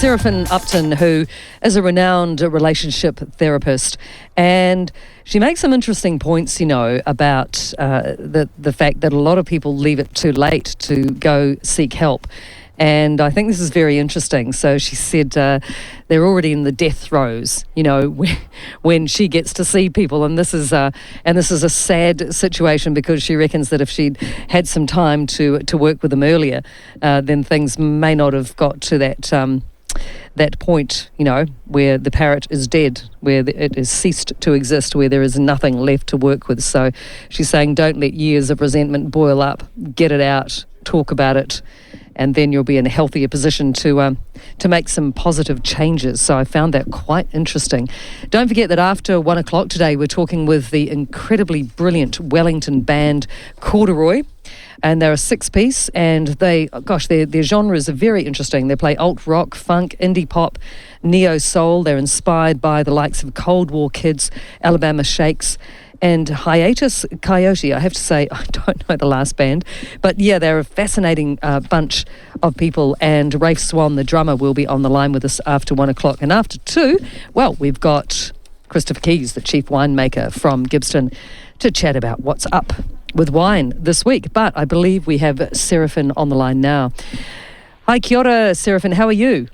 Serafin Upton, who is a renowned relationship therapist, and she makes some interesting points, about the fact that a lot of people leave it too late to go seek help. And I think this is very interesting. So she said they're already in the death throes, when she gets to see people. And this is a sad situation, because she reckons that if she'd had some time to work with them earlier, then things may not have got to that point, where the parrot is dead, where it has ceased to exist, where there is nothing left to work with. So she's saying, don't let years of resentment boil up. Get it out, talk about it, and then you'll be in a healthier position to make some positive changes. So I found that quite interesting. Don't forget that after 1 o'clock today, we're talking with the incredibly brilliant Wellington band Corduroy. And they're a six-piece, and their genres are very interesting. They play alt-rock, funk, indie pop, neo-soul. They're inspired by the likes of Cold War Kids, Alabama Shakes, and Hiatus Coyote. I have to say, I don't know the last band, but yeah, they're a fascinating bunch of people. And Rafe Swan, the drummer, will be on the line with us after 1 o'clock. And after 2, well, we've got Christopher Keys, the chief winemaker from Gibbston, to chat about what's up with wine this week. But I believe we have Serafin on the line now. Hi, kia ora, Serafin. How are you?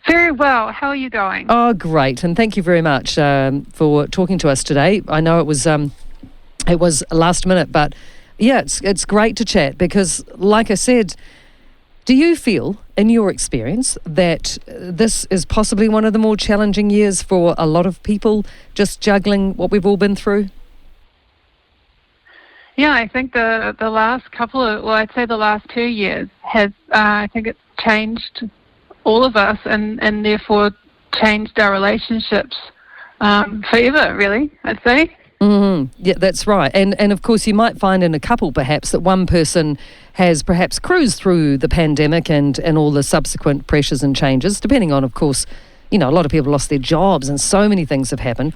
Very well. How are you going? Oh, great. And thank you very much for talking to us today. I know it was last minute, but yeah, it's great to chat, because, like I said, do you feel, in your experience, that this is possibly one of the more challenging years for a lot of people, just juggling what we've all been through? Yeah, I think the last I'd say the last 2 years has, I think it's changed all of us, and therefore changed our relationships forever, really, I'd say. Mm-hmm. Yeah, that's right. And of course, you might find in a couple, perhaps, that one person has perhaps cruised through the pandemic and all the subsequent pressures and changes, depending on, of course, a lot of people lost their jobs and so many things have happened,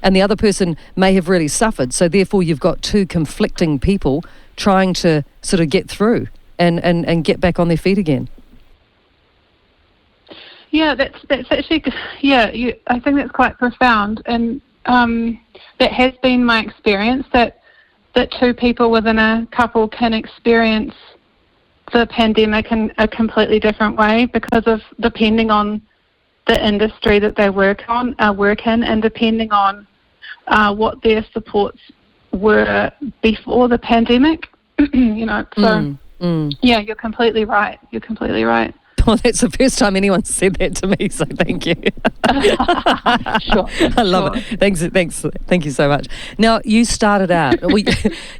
and the other person may have really suffered. So therefore, you've got two conflicting people trying to sort of get through and get back on their feet again. Yeah, that's actually, I think that's quite profound, and that has been my experience, that two people within a couple can experience the pandemic in a completely different way, because of depending on the industry that they work in, and depending on what their supports were before the pandemic. Yeah, you're completely right. Well, that's the first time anyone's said that to me, so thank you. Sure. I love it. Thanks. Thank you so much. Now, you started out,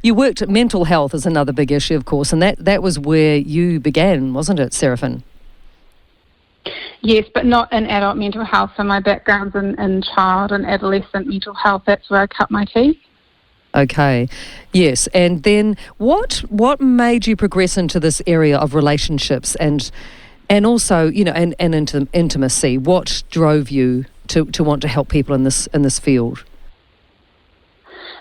you worked, mental health is another big issue, of course, and that was where you began, wasn't it, Serafin? Yes, but not in adult mental health. So my background's in child and adolescent mental health. That's where I cut my teeth. Okay, yes. And then what made you progress into this area of relationships and also, and intimacy? What drove you to want to help people in this field?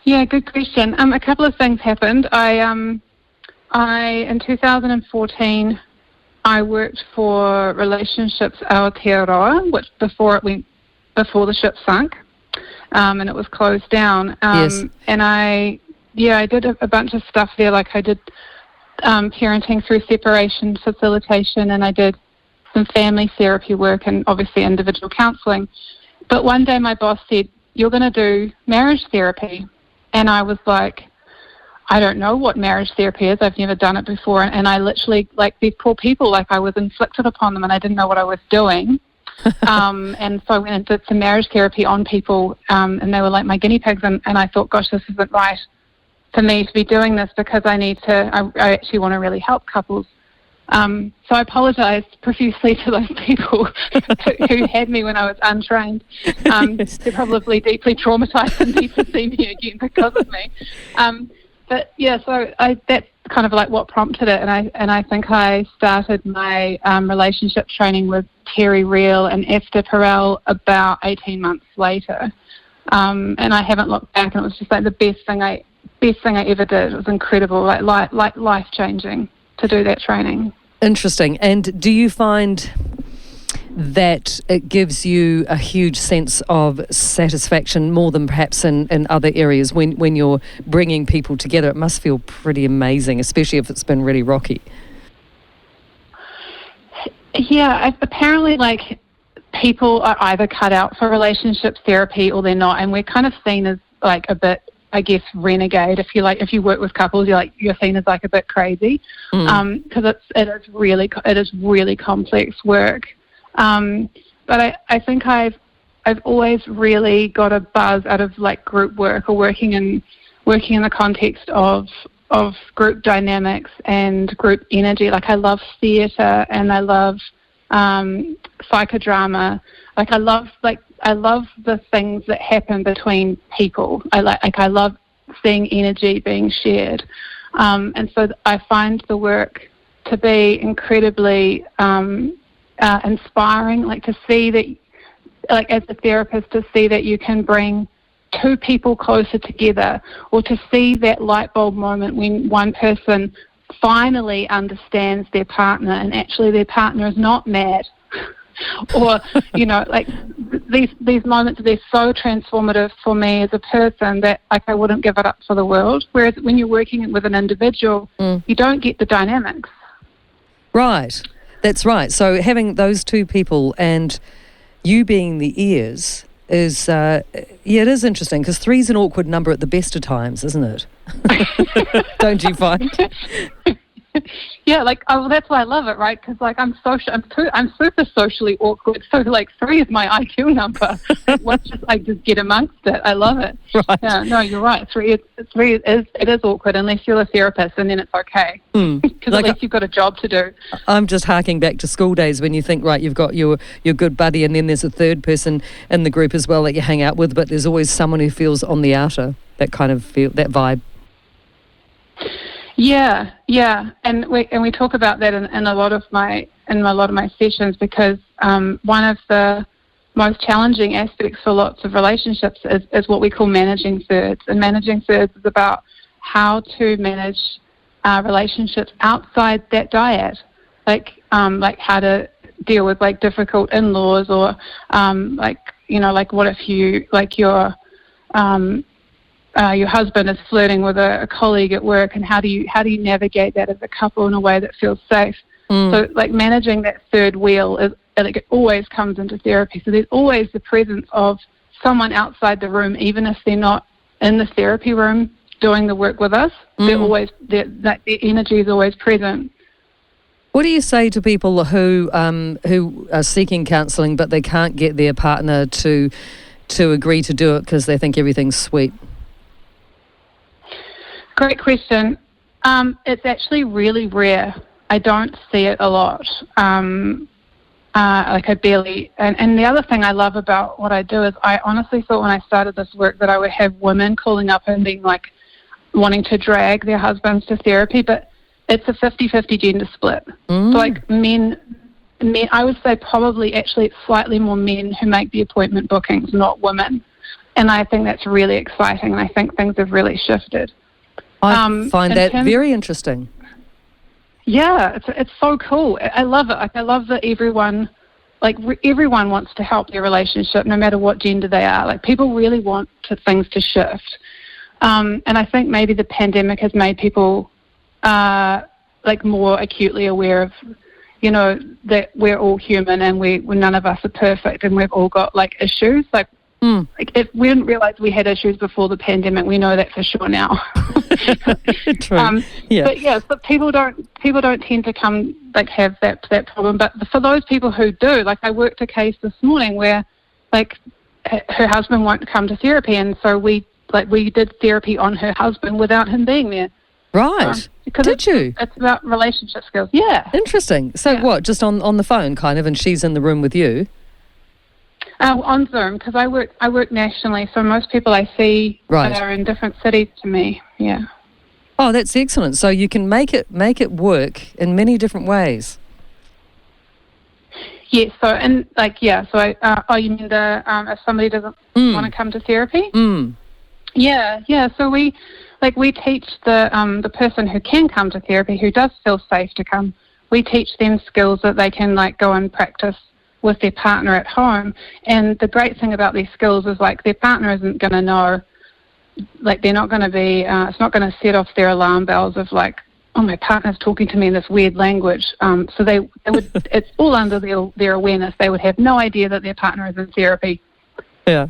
Yeah, good question. A couple of things happened. I in 2014, I worked for Relationships Aotearoa, which before the ship sunk, and it was closed down. Yes. And I did a bunch of stuff there. Like I did parenting through separation facilitation, and I did some family therapy work, and obviously individual counselling. But one day my boss said, "You're going to do marriage therapy," and I was like, I don't know what marriage therapy is. I've never done it before. And I literally, like these poor people, like I was inflicted upon them and I didn't know what I was doing. And so I went and did some marriage therapy on people, and they were like my guinea pigs. And I thought, gosh, this isn't right for me to be doing this, because I actually want to really help couples. So I apologised profusely to those people who had me when I was untrained. They're probably deeply traumatised and need to see me again because of me. But yeah, so that's kind of like what prompted it, and I think I started my relationship training with Terry Reel and Esther Perel about 18 months later, and I haven't looked back. And it was just like the best thing I ever did. It was incredible, like life changing to do that training. Interesting. And do you find that it gives you a huge sense of satisfaction, more than perhaps in other areas when you're bringing people together. It must feel pretty amazing, especially if it's been really rocky. Yeah, apparently, like, people are either cut out for relationship therapy or they're not, and we're kind of seen as like a bit, I guess, renegade. If you work with couples, you're seen as like a bit crazy, because it is really complex work. But I think I've always really got a buzz out of like group work or working in the context of group dynamics and group energy. Like, I love theatre and I love psychodrama. Like, I love the things that happen between people. I love seeing energy being shared, and so I find the work to be incredibly inspiring. Like, to see that, like, as a therapist, to see that you can bring two people closer together, or to see that light bulb moment when one person finally understands their partner and actually their partner is not mad. Or, like, these moments, they're so transformative for me as a person that, like, I wouldn't give it up for the world. Whereas when you're working with an individual, you don't get the dynamics. Right, that's right. So having those two people and you being the ears is, it is interesting, because three's an awkward number at the best of times, isn't it? Don't you find? Yeah, like, that's why I love it, right? Because, like, I'm super socially awkward. So, like, 3 is my IQ number. I just get amongst it. I love it. Right. Yeah, no, you're right. 3 is awkward unless you're a therapist, and then it's okay. Because like, at least you've got a job to do. I'm just harking back to school days when you think, right, you've got your good buddy, and then there's a third person in the group as well that you hang out with, but there's always someone who feels on the outer, that kind of that vibe. Yeah, and we talk about that in a lot of my sessions, because one of the most challenging aspects for lots of relationships is what we call managing thirds. And managing thirds is about how to manage relationships outside that dyad, like how to deal with, like, difficult in-laws, or like what if your husband is flirting with a colleague at work, and how do you navigate that as a couple in a way that feels safe? So, like, managing that third wheel it always comes into therapy. So there's always the presence of someone outside the room, even if they're not in the therapy room doing the work with us. They're always their energy is always present. What do you say to people who are seeking counselling but they can't get their partner to agree to do it because they think everything's sweet? Great question. It's actually really rare. I don't see it a lot. Like, I barely... And the other thing I love about what I do is, I honestly thought when I started this work that I would have women calling up and being like, wanting to drag their husbands to therapy, but it's a 50-50 gender split. So, like, men, I would say probably actually it's slightly more men who make the appointment bookings, not women. And I think that's really exciting, and I think things have really shifted. I find that very interesting. Yeah, it's so cool. I love it. Like, I love that everyone wants to help their relationship, no matter what gender they are. Like, people really want things to shift. And I think maybe the pandemic has made people more acutely aware of, that we're all human, and none of us are perfect, and we've all got, like, issues. Like, if we didn't realise we had issues before the pandemic, we know that for sure now. True. But yeah, but people don't tend to come, like, have that problem. But for those people who do, like, I worked a case this morning where, like, her husband won't come to therapy, and so we did therapy on her husband without him being there. Right. Did you? It's about relationship skills. Yeah. Interesting. So what? Just on the phone, kind of, and she's in the room with you. On Zoom, because I work nationally, so most people I see are in different cities to me. Yeah. Oh, that's excellent. So you can make it work in many different ways. Yes. So and so you mean if somebody doesn't want to come to therapy? Yeah. So we teach the person who can come to therapy, who does feel safe to come. We teach them skills that they can, like, go and practice with their partner at home. And the great thing about these skills is, like, their partner isn't going to know, like, they're not going to be, it's not going to set off their alarm bells of, like, oh, my partner's talking to me in this weird language. So they would, it's all under their awareness. They would have no idea that their partner is in therapy. Yeah.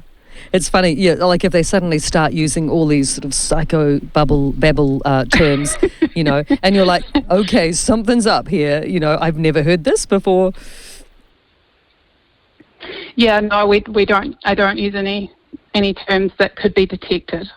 It's funny, yeah, like if they suddenly start using all these sort of babble terms, and you're like, okay, something's up here, I've never heard this before. Yeah, no, we don't. I don't use any terms that could be detected.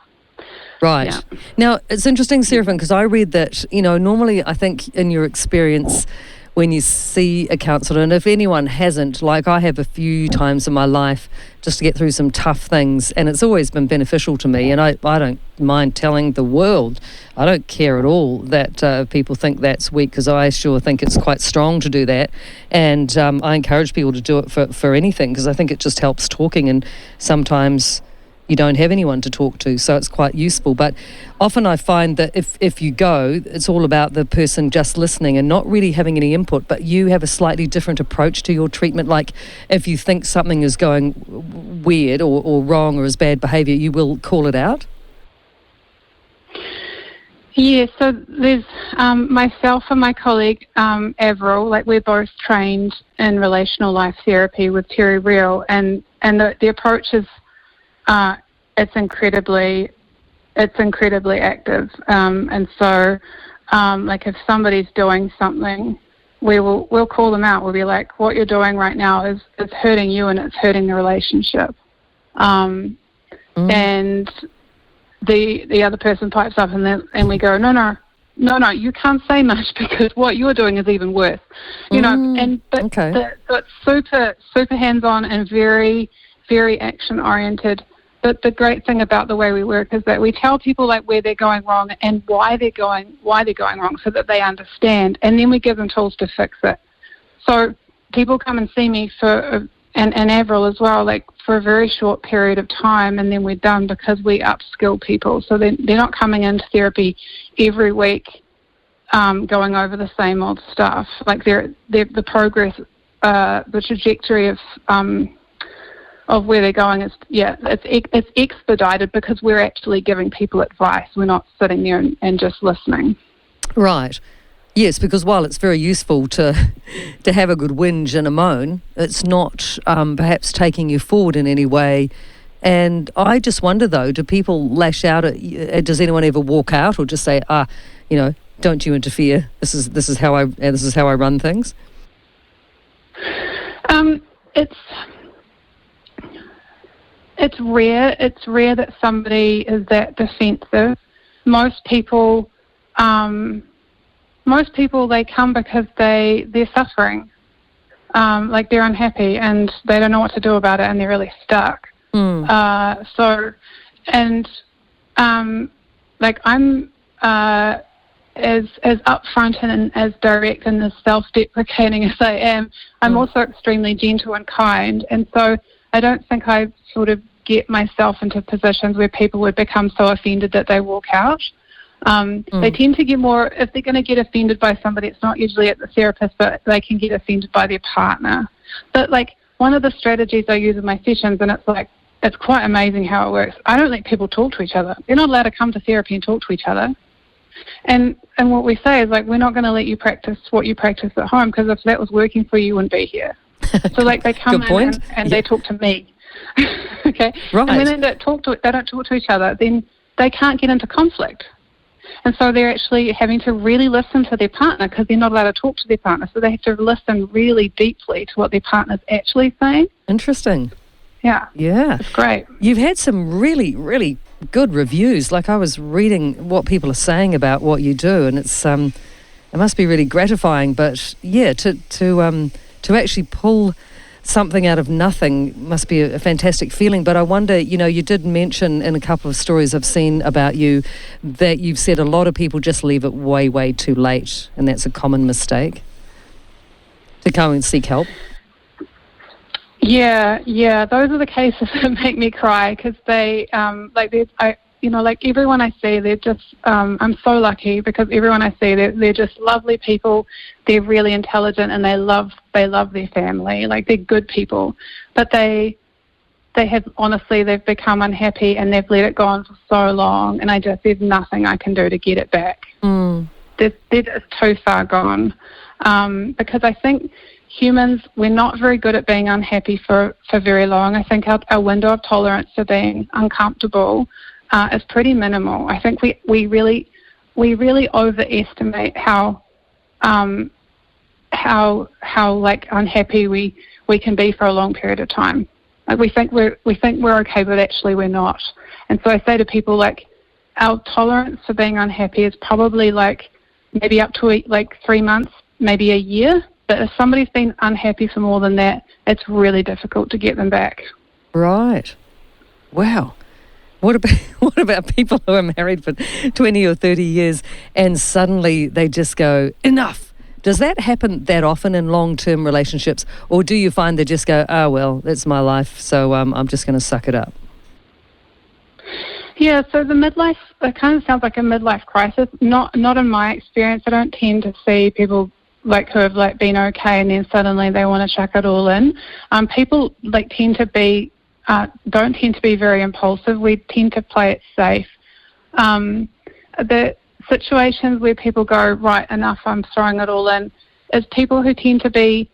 Right. Yeah. Now, it's interesting, Serafin, because I read that, normally I think in your experience when you see a counsellor, and if anyone hasn't, like I have a few times in my life just to get through some tough things, and it's always been beneficial to me, and I don't mind telling the world. I don't care at all that people think that's weak, because I sure think it's quite strong to do that, and I encourage people to do it for anything, because I think it just helps talking, and sometimes you don't have anyone to talk to, so it's quite useful. But often I find that if you go, it's all about the person just listening and not really having any input, but you have a slightly different approach to your treatment. Like if you think something is going weird or wrong or is bad behaviour, you will call it out? Yeah, so there's myself and my colleague Avril, like we're both trained in relational life therapy with Terry Real, and the approach is it's incredibly active, and so like if somebody's doing something, we'll call them out. We'll be like, what you're doing right now is hurting you and it's hurting the relationship, and the other person pipes up and we go, no, you can't say much because what you're doing is even worse, but it's super hands-on and very, very action-oriented. But the great thing about the way we work is that we tell people like where they're going wrong and why they're going wrong, so that they understand, and then we give them tools to fix it. So people come and see me for and Avril as well, like for a very short period of time, and then we're done, because we upskill people. So they're not coming into therapy every week going over the same old stuff. Like the progress, the trajectory of where they're going is, it's expedited, because we're actually giving people advice. We're not sitting there and just listening. Right. Yes, because while it's very useful to have a good whinge and a moan, it's not perhaps taking you forward in any way. And I just wonder, though, do people lash out does anyone ever walk out or just say, don't you interfere? This is how I run things? It's rare. It's rare that somebody is that defensive. Most people, they come because they're suffering, like they're unhappy and they don't know what to do about it and they're really stuck. Like I'm as upfront and as direct and as self-deprecating as I am, I'm also extremely gentle and kind, and so I don't think I sort of get myself into positions where people would become so offended that they walk out. They tend to get more, if they're going to get offended by somebody, it's not usually at the therapist, but they can get offended by their partner. But like one of the strategies I use in my sessions, and it's quite amazing how it works. I don't let people talk to each other. They're not allowed to come to therapy and talk to each other. And what we say is, like, we're not going to let you practice what you practice at home, because if that was working for you, you wouldn't be here. So like they come in and they talk to me. Okay. Right. And when they don't talk to each other, then they can't get into conflict. And so they're actually having to really listen to their partner, because they're not allowed to talk to their partner. So they have to listen really deeply to what their partner's actually saying. Interesting. Yeah. Yeah. It's great. You've had some really, really good reviews. Like I was reading what people are saying about what you do, and it's it must be really gratifying. But yeah, to actually pull something out of nothing must be a fantastic feeling. But I wonder, you did mention in a couple of stories I've seen about you that you've said a lot of people just leave it way, way too late, and that's a common mistake, to go and seek help. Yeah, those are the cases that make me cry, because they like everyone I see, they're just, I'm so lucky because everyone I see, they're just lovely people. They're really intelligent and they love their family. Like, they're good people, but they've become unhappy and they've let it go on for so long, and there's nothing I can do to get it back. They're just too far gone. Because I think humans, we're not very good at being unhappy for very long. I think our window of tolerance for being uncomfortable is pretty minimal. I think we really overestimate how like unhappy we can be for a long period of time. Like, we think we're okay, but actually we're not. And so I say to people, like, our tolerance for being unhappy is probably like maybe up to like 3 months, maybe a year. But if somebody's been unhappy for more than that, it's really difficult to get them back. Right. Wow. What about people who are married for 20 or 30 years and suddenly they just go, enough? Does that happen that often in long-term relationships? Or do you find they just go, oh, well, that's my life, so I'm just going to suck it up? Yeah, so it kind of sounds like a midlife crisis. Not in my experience. I don't tend to see people like who have like been okay and then suddenly they want to chuck it all in. People like don't tend to be very impulsive. We tend to play it safe. The situations where people go, right, enough, I'm throwing it all in, is people who tend to be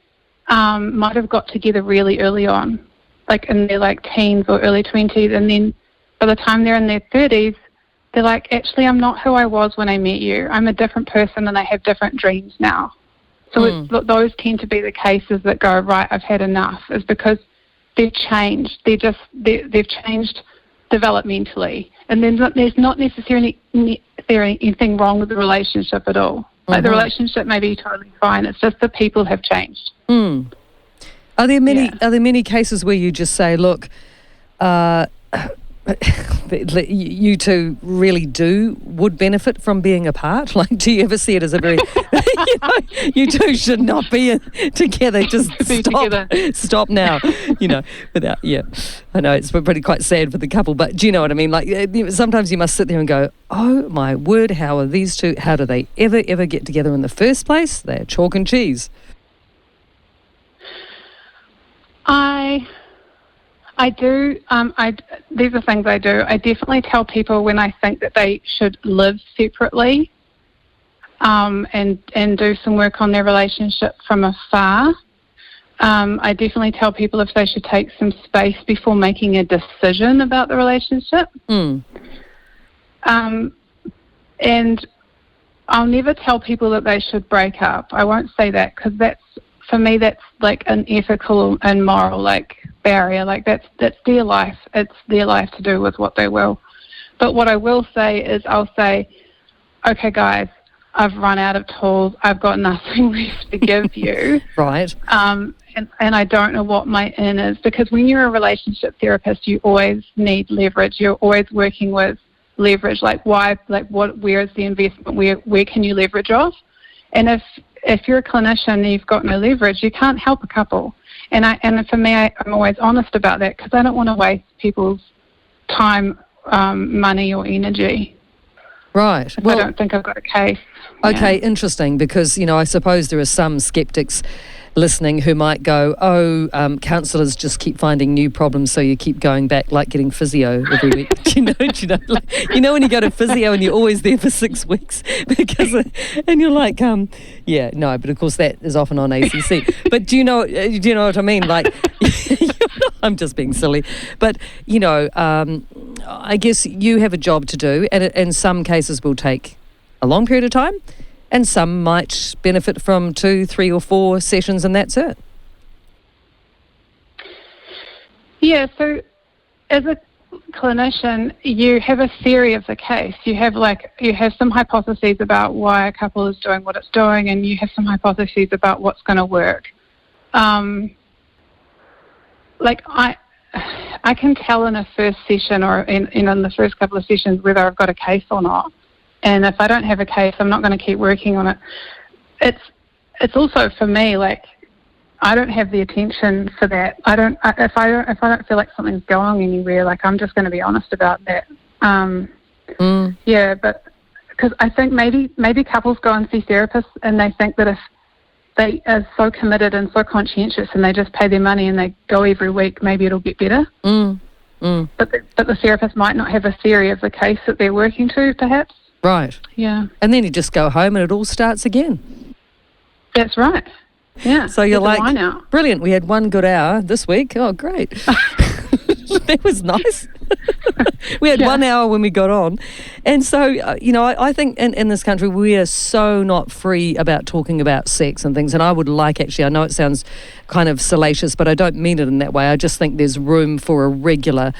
might have got together really early on, like in their like teens or early 20s, and then by the time they're in their 30s, they're like, actually, I'm not who I was when I met you. I'm a different person and I have different dreams now. So those tend to be the cases that go, right, I've had enough, is because they've changed. They've changed developmentally. And then there's not necessarily anything wrong with the relationship at all. Like, the relationship may be totally fine. It's just the people have changed. Are there many cases where you just say, look, you two really would benefit from being apart? Like, do you ever see it as a very, you two should not be together, just stop now, without, I know it's pretty quite sad for the couple, but do you know what I mean? Like, sometimes you must sit there and go, oh my word, how are these two, how do they ever get together in the first place? They're chalk and cheese. I do. These are things I do. I definitely tell people when I think that they should live separately, and do some work on their relationship from afar. I definitely tell people if they should take some space before making a decision about the relationship. And I'll never tell people that they should break up. I won't say that, because for me that's like an ethical and moral like barrier. Like, that's their life. It's their life to do with what they will. But what I will say is, I'll say, okay, guys, I've run out of tools. I've got nothing left to give you. Right. And I don't know what my in is, because when you're a relationship therapist, you always need leverage. You're always working with leverage. Like, why? Like, where is the investment? Where can you leverage off? And if you're a clinician and you've got no leverage, you can't help a couple. And for me, I'm always honest about that, because I don't want to waste people's time, money or energy. Right. Well, I don't think I've got a case. Okay, interesting, because, I suppose there are some skeptics listening who might go, counsellors just keep finding new problems, so you keep going back, like getting physio every week. When you go to physio and you're always there for 6 weeks and you're like, no, but of course that is often on ACC. But do you know what I mean? Like, I'm just being silly, but I guess you have a job to do, and in some cases will take a long period of time, and some might benefit from 2, 3 or 4 sessions, and that's it. Yeah, so as a clinician, you have a theory of the case. You have some hypotheses about why a couple is doing what it's doing, and you have some hypotheses about what's going to work. I can tell in a first session or in the first couple of sessions whether I've got a case or not. And if I don't have a case, I'm not going to keep working on it. It's also for me, like, I don't have the attention for that. If I don't feel like something's going anywhere, like, I'm just going to be honest about that. Yeah, but because I think maybe couples go and see therapists and they think that if they are so committed and so conscientious and they just pay their money and they go every week, maybe it'll get better. But the therapist might not have a theory of the case that they're working to, perhaps. Right. Yeah. And then you just go home and it all starts again. That's right. Yeah. So you're like, brilliant, we had 1 good hour this week. Oh, great. That was nice. We had 1 hour when we got on. And so, I think in this country we are so not free about talking about sex and things. And I would like, actually, I know it sounds kind of salacious, but I don't mean it in that way. I just think there's room for a regular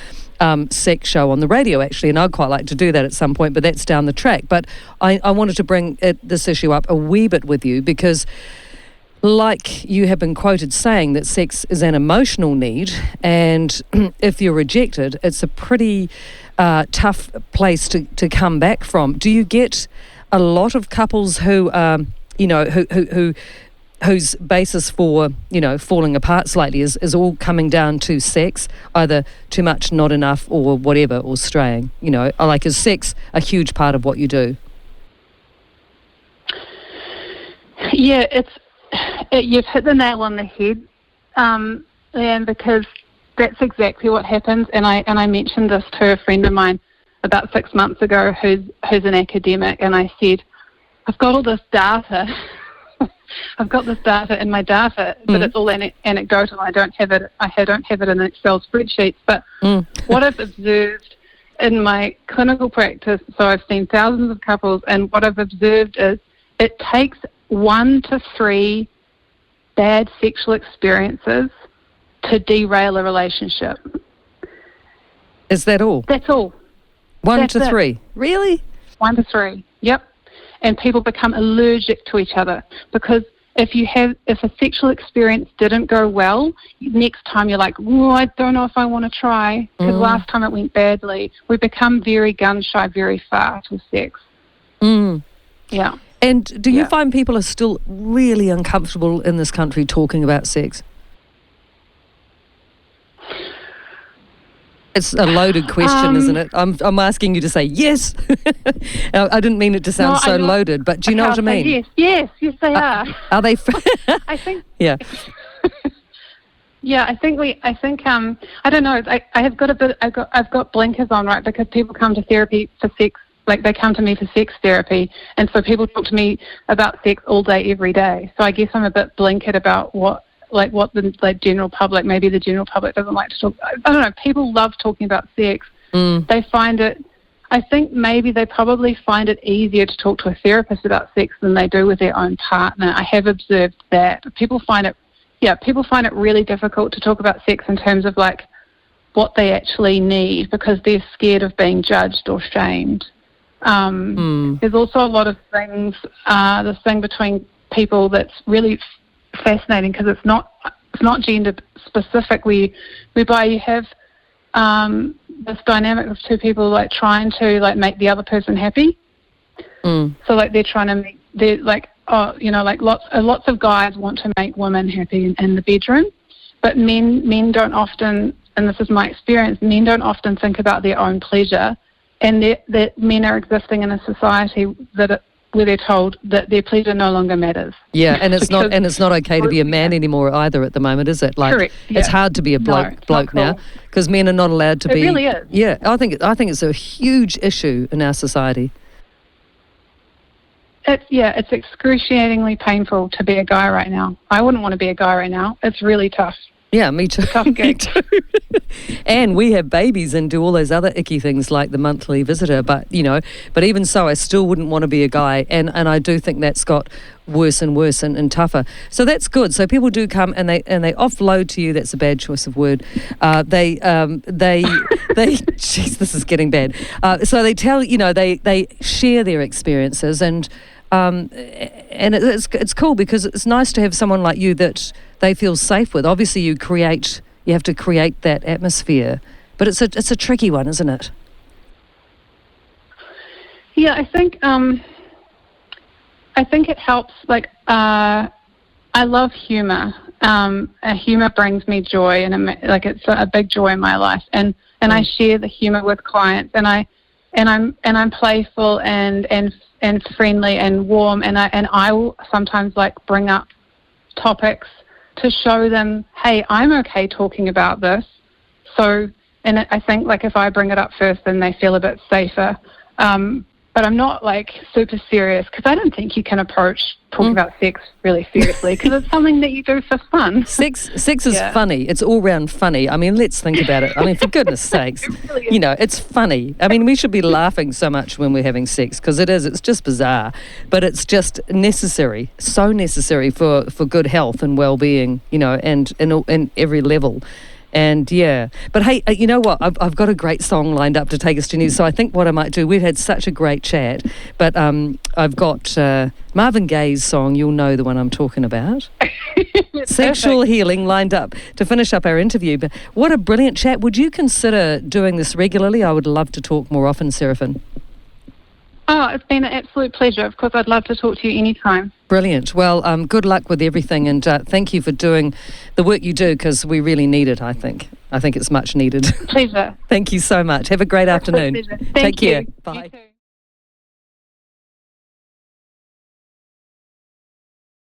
sex show on the radio, actually, and I'd quite like to do that at some point, but that's down the track. But I wanted to bring this issue up a wee bit with you because, like you have been quoted saying, that sex is an emotional need, and if you're rejected, it's a pretty tough place to come back from. Do you get a lot of couples who, whose basis for, falling apart slightly is all coming down to sex, either too much, not enough, or whatever, or straying? Is sex a huge part of what you do? Yeah, you've hit the nail on the head, Leanne, because that's exactly what happens. And I mentioned this to a friend of mine about 6 months ago who's an academic, and I said, I've got all this data. I've got this data in my data, but it's all anecdotal. I don't have it in an Excel spreadsheets. But what I've observed in my clinical practice, so I've seen thousands of couples, and what I've observed is it takes 1 to 3 bad sexual experiences to derail a relationship. Is that all? That's all. 1 to 3? Really? 1 to 3, yep. And people become allergic to each other because if a sexual experience didn't go well, next time you're like, I don't know if I want to try because last time it went badly. We become very gun shy very fast with sex. Yeah. And do you find people are still really uncomfortable in this country talking about sex? It's a loaded question, isn't it? I'm asking you to say yes. I didn't mean it to sound so loaded, but do you know what I mean? Yes, they are. Are they? I think. Yeah. Yeah, I think I don't know. I've got blinkers on, right? Because people come to therapy for sex. Like they come to me for sex therapy, and so people talk to me about sex all day, every day. So I guess I'm a bit blinkered about what the general public, maybe the general public doesn't like to talk. I don't know. People love talking about sex. They find it. I think maybe they probably find it easier to talk to a therapist about sex than they do with their own partner. I have observed that people find it really difficult to talk about sex in terms of like what they actually need because they're scared of being judged or shamed. There's also a lot of things, this thing between people that's really fascinating because it's not gender specific, whereby you have this dynamic of two people like trying to like make the other person happy. So like they're trying to make, they're like, lots of guys want to make women happy in the bedroom, but men don't often, and this is my experience, men don't often think about their own pleasure. And that men are existing in a society where they're told that their pleasure no longer matters. Yeah, and it's not okay to be a man anymore either at the moment, is it? Like, correct. Yeah. It's hard to be a bloke now because men are not allowed to be. It really is. Yeah, I think it's a huge issue in our society. It's excruciatingly painful to be a guy right now. I wouldn't want to be a guy right now. It's really tough. Yeah, me too. Me too. And we have babies and do all those other icky things like the monthly visitor. But even so, I still wouldn't want to be a guy. And I do think that's got worse and worse and tougher. So that's good. So people do come and they offload to you. That's a bad choice of word. They jeez, this is getting bad. So they tell, they share their experiences and it's cool because it's nice to have someone like you that they feel safe with. Obviously, you have to create that atmosphere, but it's a tricky one, isn't it? Yeah, I think it helps. Like, I love humour. Humour brings me joy, and it's a big joy in my life. And I share the humour with clients, and I I'm playful and friendly and warm, and I will sometimes like bring up topics to show them, hey, I'm okay talking about this. So, and I think like if I bring it up first, then they feel a bit safer. But I'm not like super serious, because I don't think you can approach talking about sex really seriously, because it's something that you do for fun. Sex is funny. It's all round funny. I mean, let's think about it. I mean, for goodness sakes, Really you know, it's funny. I mean, we should be laughing so much when we're having sex, because it is. It's just bizarre, but it's just necessary, so necessary for good health and well-being, you know, and in every level. And yeah, but hey, you know what? I've got a great song lined up to take us to news. So I think what I might do, we've had such a great chat, but I've got Marvin Gaye's song, you'll know the one I'm talking about. Sexual Perfect. Healing lined up to finish up our interview. But what a brilliant chat. Would you consider doing this regularly? I would love to talk more often, Serafin. Oh, it's been an absolute pleasure. Of course, I'd love to talk to you anytime. Brilliant. Well, good luck with everything, and thank you for doing the work you do, because we really need it, I think. I think it's much needed. Pleasure. Thank you so much. Have a great afternoon. Pleasure. Take care. You. Bye. You too.